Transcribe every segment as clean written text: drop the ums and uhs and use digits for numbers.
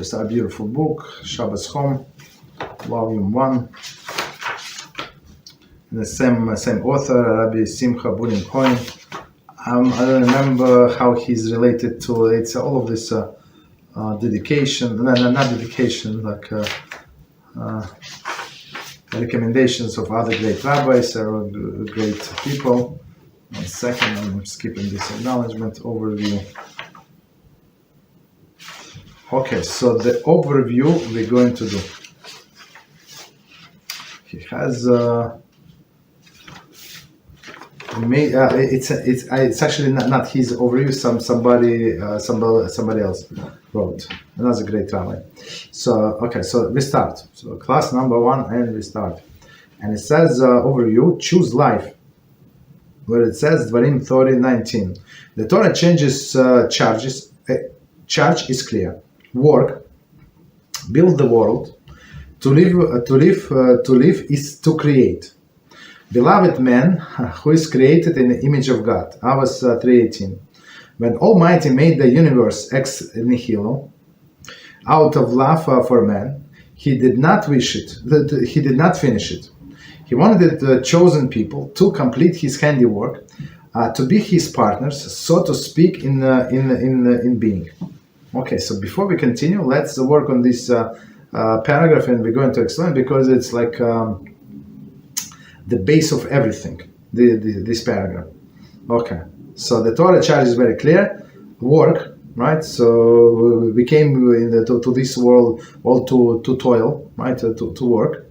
It's a beautiful book, Shabbos Home, Volume 1. And the same author, Rabbi Simcha Bunim Cohen. I don't remember how he's related to. It's all of this dedication, not dedication, like recommendations of other great rabbis or great people. 1 second, I'm skipping this acknowledgement overview. Okay, so the overview we're going to do. He has it's actually not his overview. Somebody else wrote. Another great rabbi. So okay, so we start. So class number 1, and we start. And it says overview: choose life. Where it says Dvarim 30:19. The Torah changes charges. Charge is clear. Work, build the world. To live is to create. Beloved man, who is created in the image of God. Amos 3:18. When Almighty made the universe ex nihilo, out of love for man, He did not wish it. He did not finish it. He wanted the chosen people to complete His handiwork, to be His partners, so to speak, in being. Okay, so before we continue, let's work on this paragraph, and we're going to explain, because it's like the base of everything, this paragraph. Okay, so the Torah charge is very clear. Work, right? So we came to this world all to toil, right? To work,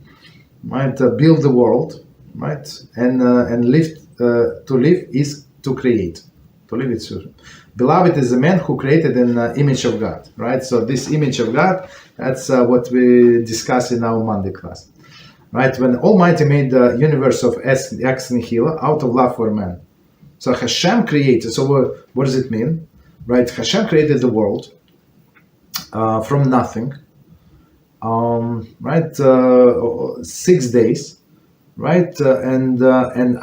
right? Build the world, right? And live. To live is to create. To live is to. Beloved is a man who created an image of God, right? So this image of God, that's what we discussed in our Monday class, right? When Almighty made the universe of ex nihilo, out of love for man. So HaShem created. So what does it mean, right? HaShem created the world from nothing, right? 6 days, right? And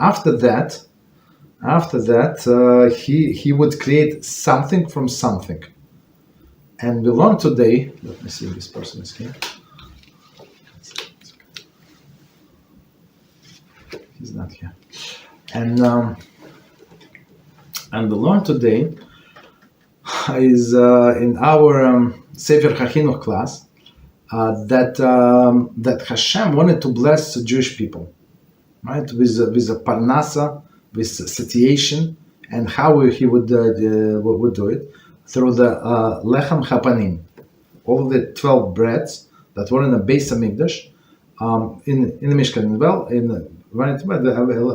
after that, he would create something from something. And we learn today, let me see if this person is here. He's not here. And we learn today is in our Sefer HaChinuch class that Hashem wanted to bless the Jewish people, right? With a parnasa, with satiation, and how he would do it through the lechem chapanim, all the 12 breads that were in the Beis Hamikdash, in the Mishkan. Well,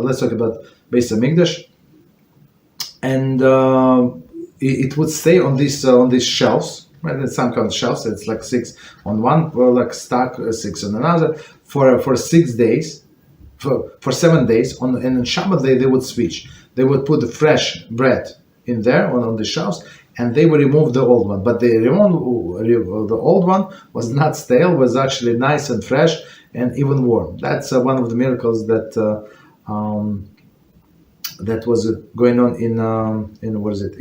let's talk about Beis Hamikdash, and it would stay on these shelves, right? It's some kind of shelves. It's like 6 on one, or like stack 6 on another for 6 days. For 7 days, and on Shabbat they would switch. They would put the fresh bread in there on the shelves, and they would remove the old one. But the old one was not stale; was actually nice and fresh and even warm. That's one of the miracles that was going on in what is it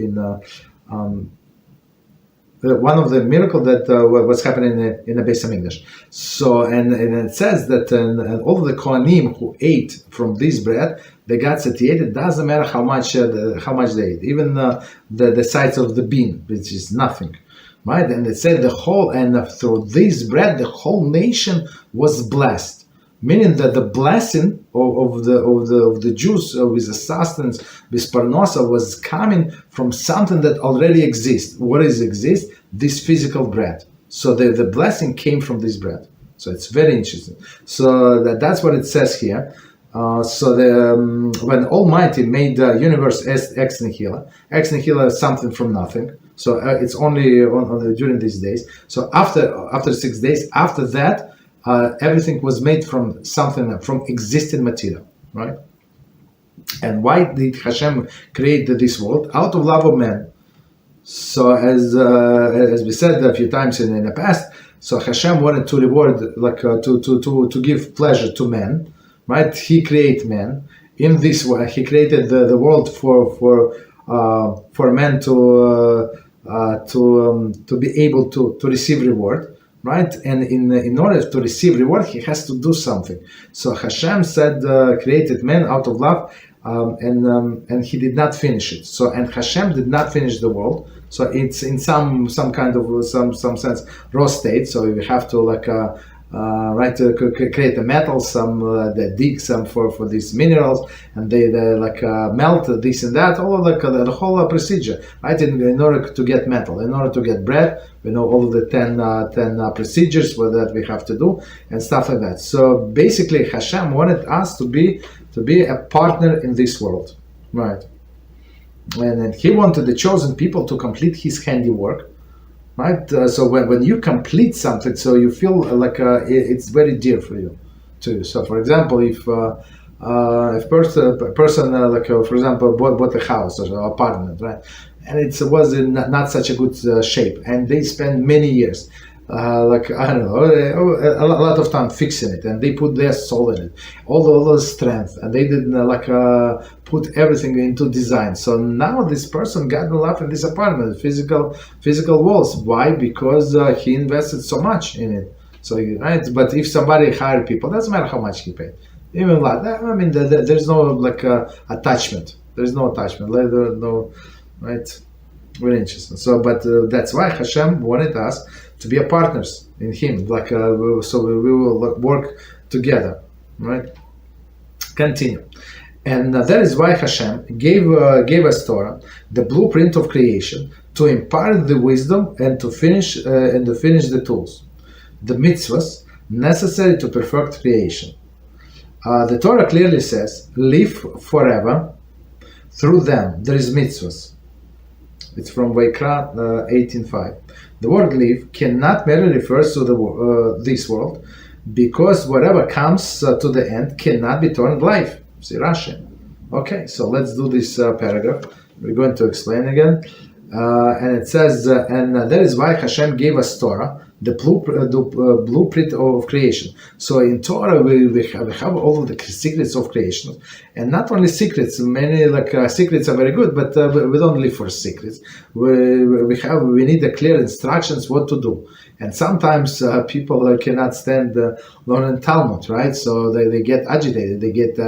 one of the miracles that was happening in the Beis Hamikdash. So, and it says that and all of the Kohanim who ate from this bread, they got satiated. Doesn't matter how much they ate, even the size of the bean, which is nothing, right? And it said through this bread, the whole nation was blessed. Meaning that the blessing of the Jews with the sustenance, with parnasa, was coming from something that already exists. What does exist? This physical bread. So the blessing came from this bread. So it's very interesting. So that's what it says here. When Almighty made the universe ex nihilo is something from nothing. So it's only during these days. So after 6 days, after that, everything was made from something, from existing material, right? And why did Hashem create this world? Out of love of man. So as we said a few times in the past, so Hashem wanted to reward, like to give pleasure to man, right? He created man in this way. He created the world for man to to be able to receive reward, right? And in order to receive reward, he has to do something. So HaShem said, created man out of love, and he did not finish it. So, and HaShem did not finish the world. So it's in some kind of some sense raw state. So we have to create the metal, they dig some for these minerals, and they melt this and that, all of the whole procedure, right? In order to get metal, in order to get bread, we know all of the 10 procedures that we have to do and stuff like that. So basically, HaShem wanted us to be a partner in this world, right? And he wanted the chosen people to complete his handiwork, right? So when you complete something, so you feel like it's very dear for you, too. So for example, if a person for example bought a house or an apartment, right, and it was in not such a good shape, and they spend many years, I don't know, a lot of time fixing it, and they put their soul in it, all the strength, and they didn't put everything into design. So now this person got a lot in this apartment, physical walls. Why? Because he invested so much in it. So right, but if somebody hired people, doesn't matter how much he paid, even like that. I mean, there's no attachment. There's no attachment. No, right? Very interesting. So, but that's why HaShem wanted us to be a partners in Him, so we will work together, right? Continue, and that is why HaShem gave us Torah, the blueprint of creation, to impart the wisdom and to finish the tools, the mitzvahs necessary to perfect creation. The Torah clearly says, "Live forever through them." There is mitzvahs. It's from Vayikra 18:5. The word "live" cannot merely refer to this world, because whatever comes to the end cannot be turned life. See Rashi. Okay, so let's do this paragraph. We're going to explain again. And it says, and that is why HaShem gave us Torah, the blueprint of creation. So in Torah we have all of the secrets of creation, and not only secrets. Many secrets are very good, but we don't live for secrets. We need the clear instructions what to do. And sometimes people cannot stand learning Talmud, right? So they get agitated, they get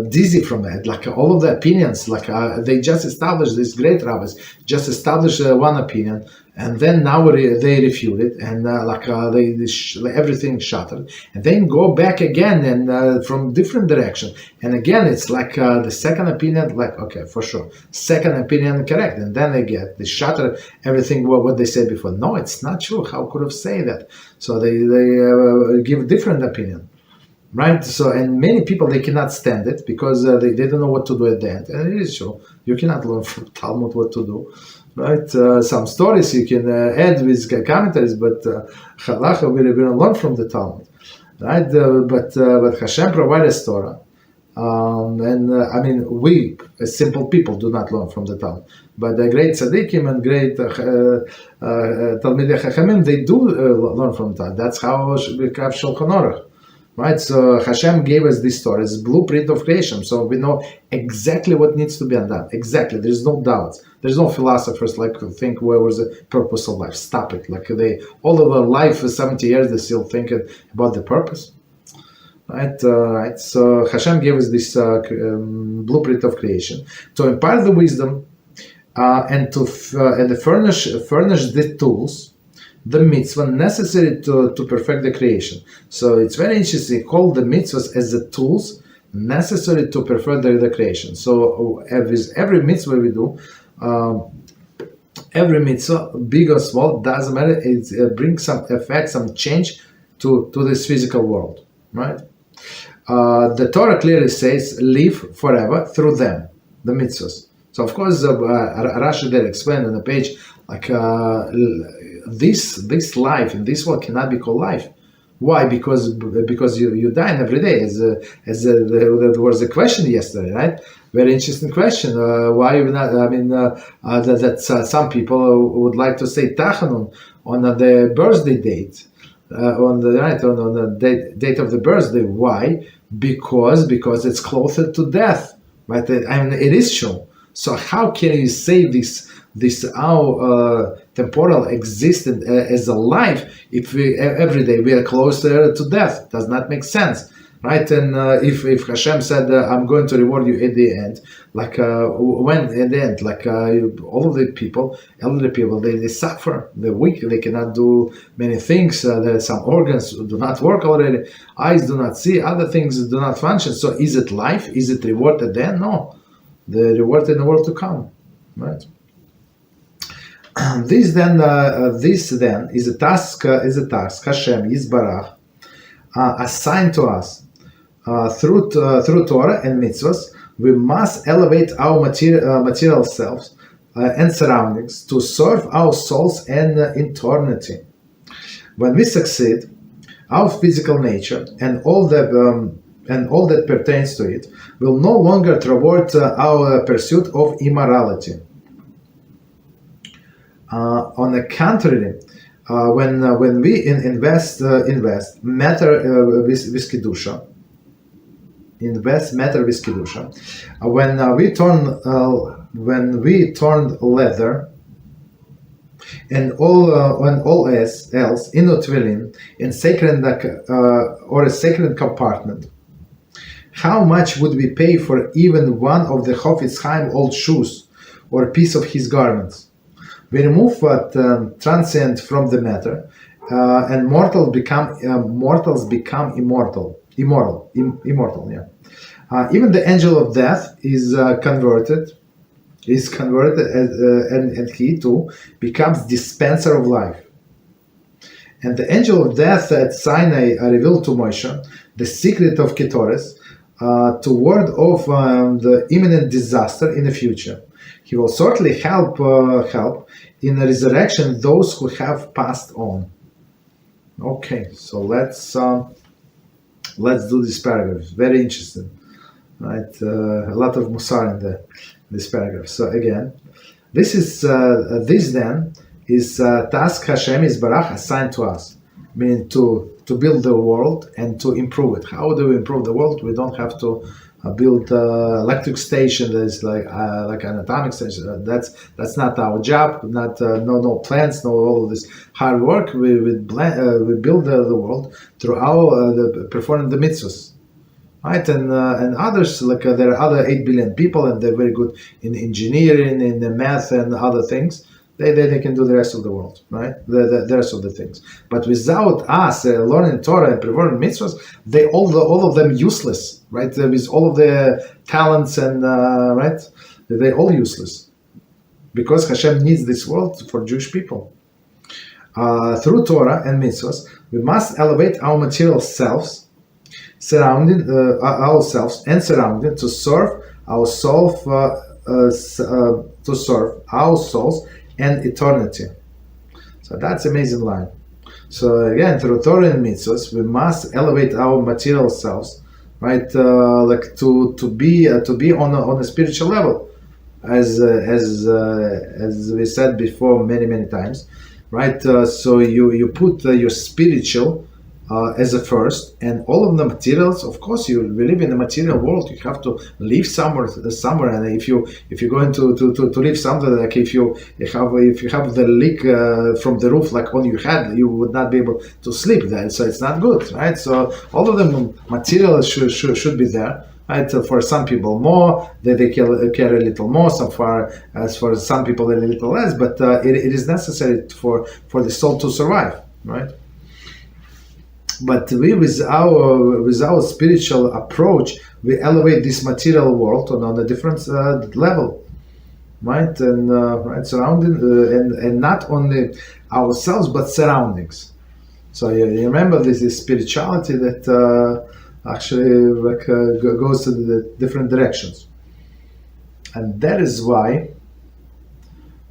dizzy from it. All of the opinions, they just established, these great rabbis just established one opinion, and then now they refute it, and everything shattered, and then go back again and from different direction, and again it's the second opinion, okay, for sure, second opinion correct, and then they shatter everything what they said before. No, it's not true. How could have said that? So they give different opinion, right? So, and many people, they cannot stand it because they don't know what to do at the end, and it is true. You cannot learn from Talmud what to do. Right, some stories you can add with commentaries, but halacha we don't learn from the Talmud, right? But HaShem provided Torah, I mean we as simple people do not learn from the Talmud, but the great tzaddikim and great Talmidei Chachamim, they do learn from the Talmud. That's how we have Shulchan Aruch. Right, so HaShem gave us this Torah, this blueprint of creation, so we know exactly what needs to be undone. Exactly, there's no doubts. There's no philosophers think where was the purpose of life. Stop it. All of our life for 70 years, they still thinking about the purpose. Right, right. So HaShem gave us this blueprint of creation to impart the wisdom and to furnish the tools, the mitzvah necessary to perfect the creation. So it's very interesting. Call the mitzvahs as the tools necessary to perfect the creation. So every mitzvah we do, every mitzvah, big or small, doesn't matter. It brings some effect, some change to this physical world, right? The Torah clearly says, "Live forever through them," the mitzvahs. So of course, Rashi there explained on the page, this life in this world cannot be called life. Why? Because you die every day. There was a question yesterday, right? Very interesting question. Why you not? I mean, that some people would like to say Tachanun on the birthday date, on the date of the birthday. Why? Because it's closer to death, right? I mean, it is true. So how can you say this our temporal existence as a life if every day we are closer to death? Does not make sense, right? And if HaShem said, I'm going to reward you at the end, like when at the end, like all of the people, elderly people, they suffer, they're weak, they cannot do many things, some organs do not work already, eyes do not see, other things do not function. So is it life? Is it reward at the end? No. The reward in the world to come, right? This then is a task. Hashem Yisbarach assigned to us through Torah and mitzvahs. We must elevate our material selves and surroundings to serve our souls and eternity. When we succeed, our physical nature and all that pertains to it will no longer thwart our pursuit of immorality. On the contrary, when we invest matter with kedusha, when we turn leather and all else into tefillin in sacred or a sacred compartment, how much would we pay for even one of the Chofetz Chaim old shoes or a piece of his garments? We remove what transcends from the matter, and mortals become immortal. Yeah. Even the angel of death is converted, and he too becomes dispenser of life. And the angel of death at Sinai revealed to Moshe the secret of Ketores, to ward off the imminent disaster in the future. He will certainly help in the resurrection those who have passed on. Okay, so let's do this paragraph. Very interesting, right? A lot of musar in this paragraph. So again, this is task Hashem Yisbarach assigned to us, meaning to build the world and to improve it. How do we improve the world? We don't have to build electric station that is like an atomic station. That's not our job. Not no plants, no all of this hard work. We build the world through our performing the mitzvahs, right? And others, like there are other 8 billion people, and they're very good in engineering, in the math, and other things. They can do the rest of the world, right? The rest of the things. But without us learning Torah and performing mitzvahs, all of them useless, right? With all of the talents and right, they're all useless, because Hashem needs this world for Jewish people. Through Torah and mitzvahs, we must elevate our material selves, surrounding ourselves and surrounding to serve our soul, to serve our souls and eternity. So that's an amazing line. So again, through Torah and mitzvahs, we must elevate our material selves, right? Like to be on a spiritual level, as we said before many times, right? So you put your spiritual as a first, and all of the materials. Of course, we live in the material world. You have to live somewhere, and if you're going to live somewhere, like if you have the leak from the roof, like on your head, you would not be able to sleep there. So it's not good, right? So all of the materials should be there. Right, for some people more, they care a little more. As for some people a little less, but it is necessary for the soul to survive, right? But we, with our spiritual approach, we elevate this material world on a different level, right? And right, surrounding and not only ourselves but surroundings. So you remember this is spirituality that actually goes to the different directions, and that is why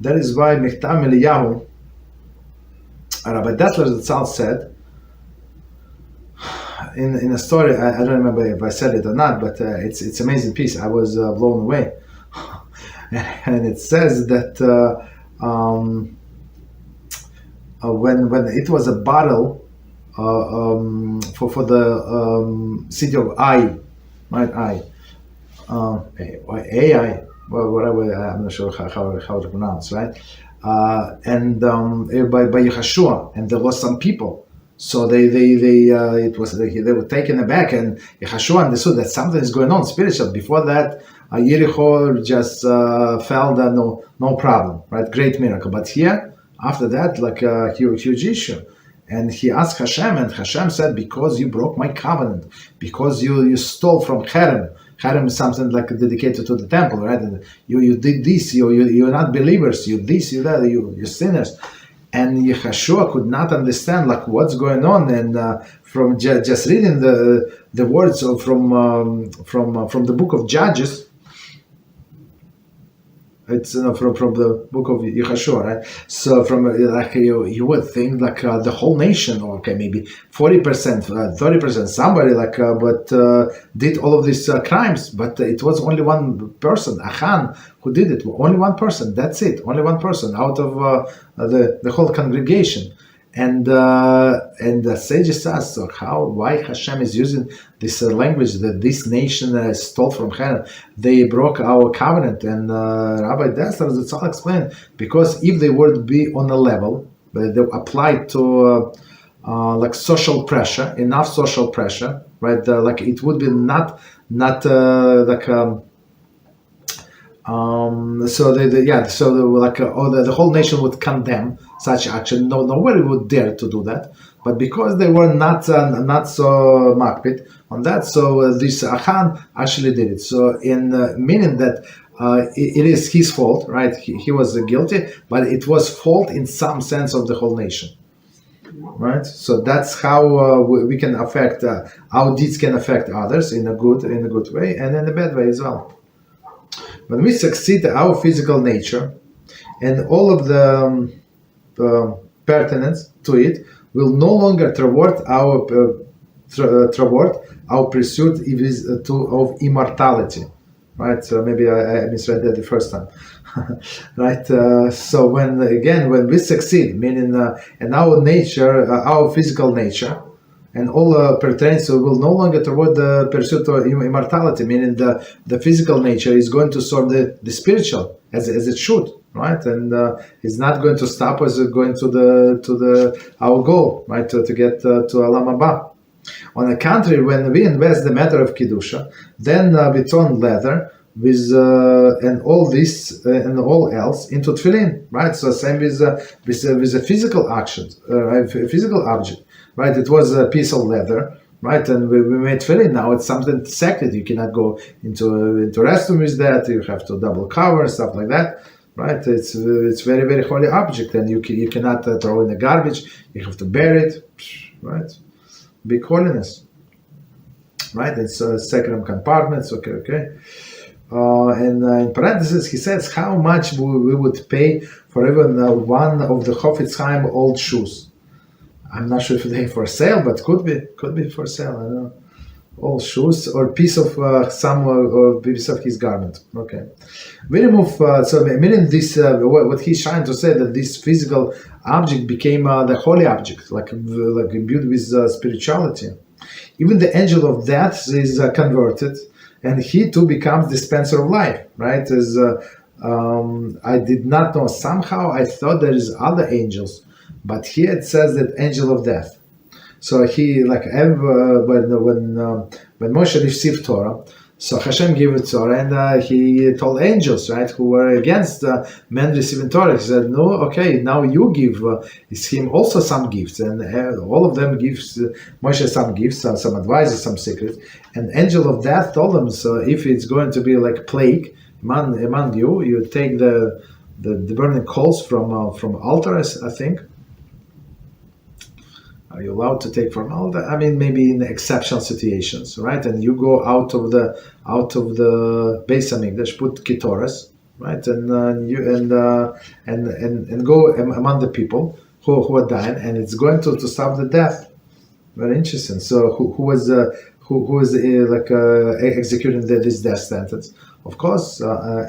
Mechtam Eliyahu, Rabbi Detler Zatzal said in a story. I don't remember if I said it or not, but it's an amazing piece. I was blown away, and it says that when it was a battle for the city of Ai, right? Ai, well, whatever, I'm not sure how to pronounce, right? And by Yeshua, and there was some people. So they were taken aback, and Yeshua understood that something is going on spiritual. Before that, Yericho just fell, that no problem, right? Great miracle. But here, after that, like a huge issue. And he asked HaShem, and HaShem said, because you broke my covenant, because you stole from Cherem. Cherem is something like dedicated to the temple, right? And you did this, you're not believers, you this, you that, you're sinners. And Yeshua could not understand like what's going on, and from just reading the words from the book of Judges. It's from the book of Yeshua, right? So from like you would think like the whole nation, or okay, maybe 40%, 30%, somebody like, but did all of these crimes. But it was only one person, Achan, who did it. Only one person. That's it. Only one person out of the whole congregation. And the sages asked, so why Hashem is using this language that this nation stole from Cherem? They broke our covenant, and Rabbi Dessler Zatzal explained, because if they would be on a level that they applied to like social pressure, enough social pressure, right? Like it would be not like. So the whole nation would condemn such action. Nobody would dare to do that. But because they were not so makpid on that, so this Achan actually did it. So in meaning that it is his fault, right? He was guilty, but it was fault in some sense of the whole nation, right? So that's how we can affect our deeds can affect others in a good way and in a bad way as well. When we succeed our physical nature and all of the pertinence to it will no longer thwart our pursuit of immortality, right? So maybe I misread that the first time, right? So when we succeed, meaning in our nature, our physical nature, and all pertains to will no longer toward the pursuit of immortality, meaning the physical nature is going to serve the spiritual as it should, right? And it's not going to stop us going to our goal, right? To get to Olam Haba. On the contrary, when we invest the matter of Kedusha, then we turn leather with and all this and all else into tefillin, right? So same with a physical action, physical object. Right, it was a piece of leather, right, and we made tefillin. Now it's something sacred. You cannot go into restroom with that. You have to double cover and stuff like that, right? It's very, very holy object, and you cannot throw in the garbage. You have to bury it, right? Big holiness, right? It's sacred compartments. Okay. And in parentheses, he says how much we would pay for even one of the Chofetz Chaim old shoes. I'm not sure if they're for sale, but could be for sale. I don't know. All shoes or piece of or piece of his garment. Okay, we remove. So meaning this, what he's trying to say, that this physical object became the holy object, like imbued with spirituality. Even the angel of death is converted, and he too becomes dispenser of life. Right? As I did not know. Somehow I thought there is other angels. But here it says that angel of death. So he when Moshe received Torah, so Hashem gave it Torah, and he told angels, right, who were against men receiving Torah. He said, "No, okay, now you give him also some gifts," and all of them gives Moshe some gifts, some advice, some secrets. And angel of death told them, so if it's going to be like plague among you, you take the burning coals from altars, I think. Are you allowed to take from altar? I mean, maybe in exceptional situations, right? And you go out of the Beis Hamikdash, put ketoras, right? And go among the people who are dying, and it's going to stop the death. Very interesting. So who was executing this death sentence? Of course,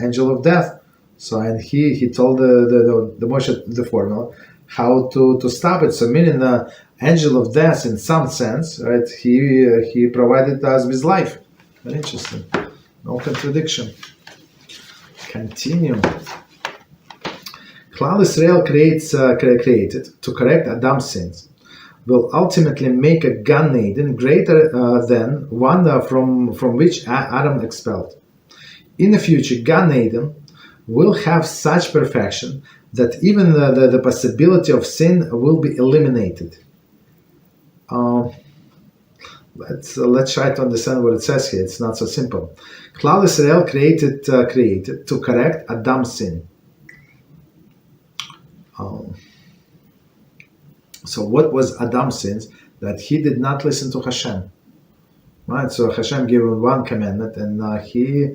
angel of death. So and he told the Moshe the formula how to stop it. So meaning the angel of death, in some sense, right? He provided us with life. Very interesting. No contradiction. Continue. Klal Israel created to correct Adam's sins will ultimately make a Gan Eden greater than one from which Adam expelled. In the future, Gan Eden will have such perfection that even the possibility of sin will be eliminated. Let's try to understand what it says here. It's not so simple. Klal Israel created to correct Adam's sin. So what was Adam's sins? That he did not listen to HaShem. Right. So HaShem gave him one commandment, and he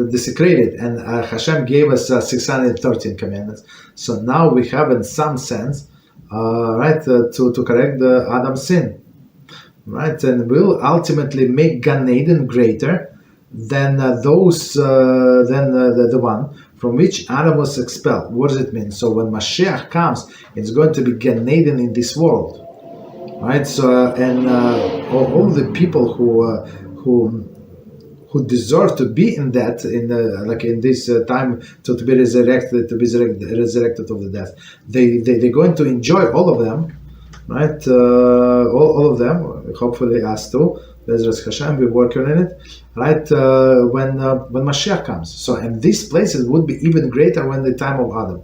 desecrated. And HaShem gave us 613 commandments. So now we have, in some sense, to correct the Adam's sin, right, and will ultimately make Gan Eden greater than the one from which Adam was expelled. What does it mean? So when Mashiach comes, it's going to be Gan Eden in this world, right? So all the people who deserve to be in that, in this time to be resurrected of the death, they're going to enjoy all of them, right? All of them, hopefully us too. BeEzrat HaShem, we're working on it, right? When Mashiach comes. So, and these places would be even greater when the time of Adam,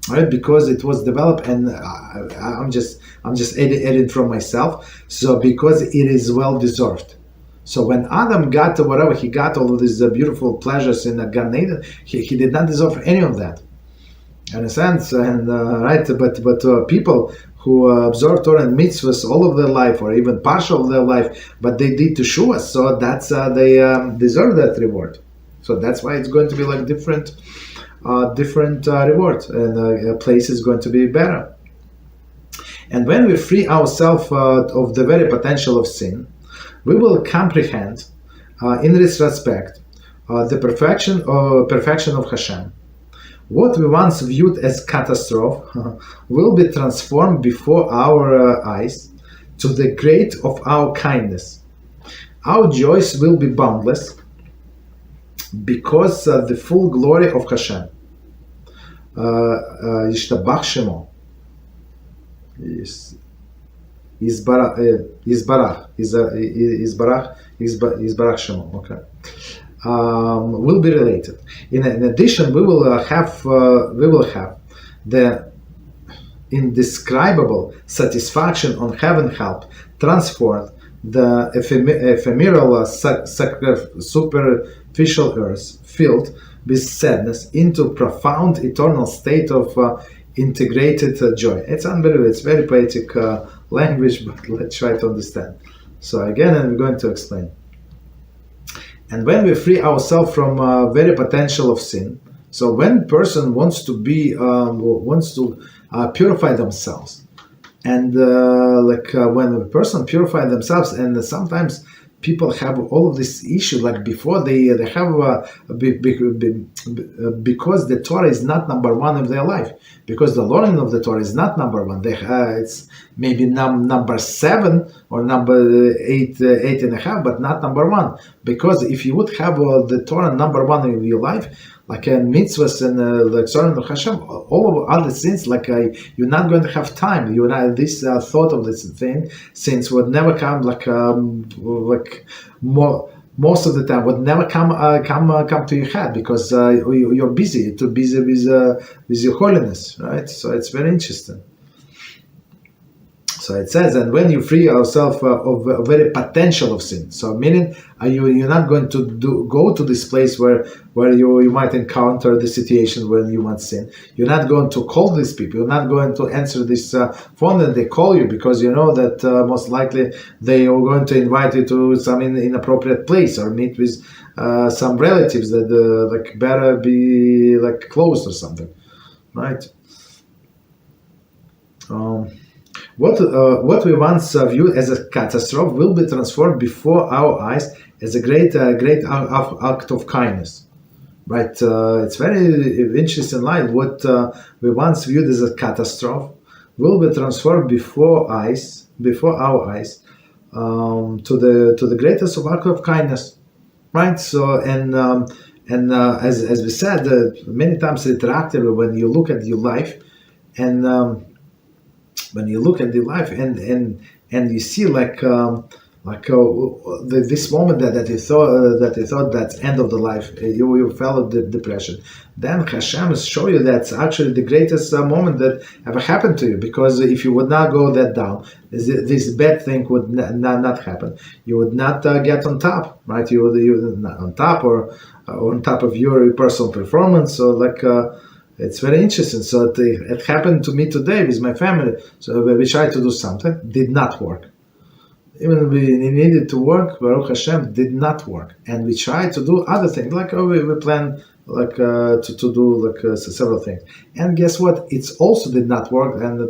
right? Because it was developed, and I'm just adding from myself. So because it is well deserved. So when Adam got whatever he got, all of these beautiful pleasures in the Gan Eden, he did not deserve any of that, in a sense. And right, but people who observe Torah and mitzvahs all of their life, or even partial of their life, but they did teshuva, so that's they deserve that reward. So that's why it's going to be like different reward, and place is going to be better. And when we free ourselves of the very potential of sin, we will comprehend, in this respect, the perfection of HaShem. What we once viewed as catastrophe will be transformed before our eyes to the great of our kindness. Our joys will be boundless because the full glory of HaShem, Yishtabach Shemo, Yizbarach Shemo, okay, will be related. In addition, we will have the indescribable satisfaction on heaven help transformed the ephemeral superficial earth filled with sadness into profound eternal state of integrated joy. It's unbelievable. It's very poetic language, but let's try to understand. So again, I'm going to explain. And when we free ourselves from very potential of sin, so when person wants to purify themselves, and when a person purify themselves, and sometimes people have all of this issue, like before they have because the Torah is not number one of their life, because the learning of the Torah is not number one. It's maybe number 7 or number 8.5, but not number one. Because if you would have the Torah number one in your life, like mitzvahs and like serving of HaShem, all of other things, you're not going to have time. This thought of this thing, since would never come most of the time would never come to your head, because you're busy, too busy with your holiness, right? So it's very interesting. So it says, and when you free yourself of a very potential of sin, so meaning you're not going to go to this place where you might encounter the situation when you want sin. You're not going to call these people. You're not going to answer this phone that they call you, because you know that most likely they are going to invite you to some inappropriate place, or meet with some relatives that better be closed or something, right? What we once viewed as a catastrophe will be transformed before our eyes as a great act of kindness, right? It's very interesting line. What we once viewed as a catastrophe will be transformed before our eyes, to the greatest of act of kindness, right? So as we said many times retroactively, when you look at your life, and when you look at the life, and you see this moment that you thought that's end of the life, you felt the depression, then Hashem is show you that's actually the greatest moment that ever happened to you, because if you would not go that down, this bad thing would not happen. You would not get on top, right? You would not on top, or on top of your personal performance. So it's very interesting. So it happened to me today with my family. So we tried to do something, did not work. Even we needed to work, Baruch Hashem, did not work. And we tried to do other things, we plan to do several things. And guess what? It's also did not work, and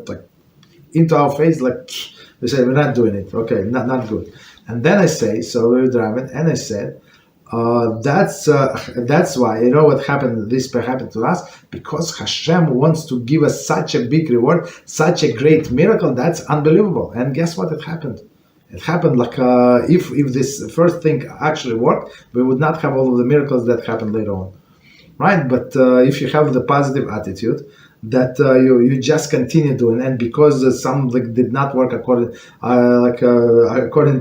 into our face, we say we're not doing it. Okay, not good. And then I say, so we were driving, and I said, that's why, you know what happened, this happened to us, because Hashem wants to give us such a big reward, such a great miracle, that's unbelievable. And guess what? It happened. It happened if this first thing actually worked, we would not have all of the miracles that happened later on, right? But if you have the positive attitude, that you just continue doing, and because some did not work according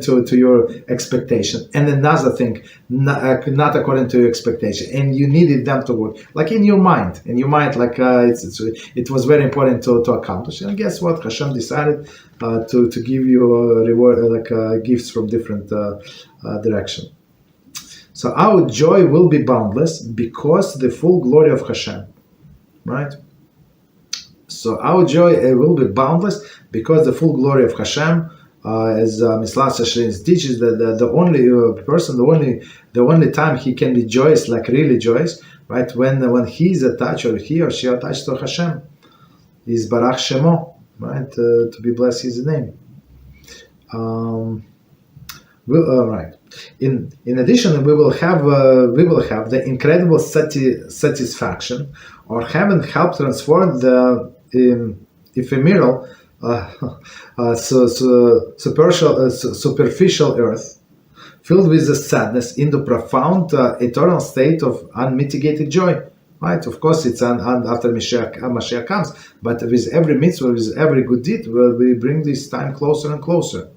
to your expectation, and another thing not according to your expectation, and you needed them to work in your mind, it was very important to accomplish. And guess what? Hashem decided to give you a reward, gifts from different direction. So our joy will be boundless because the full glory of Hashem, right? So our joy will be boundless because the full glory of Hashem, as Melachah teaches, that the only person, the only time he can be joyous, really joyous, right? When he is attached, or he or she attached to Hashem, is Barach Shemo, right? To be blessed his name. Right. In addition, we will have the incredible satisfaction, or heaven help transform the ephemeral, superficial earth, filled with the sadness, into profound eternal state of unmitigated joy. Right? Of course, it's after Mashiach comes, but with every mitzvah, with every good deed, we bring this time closer and closer.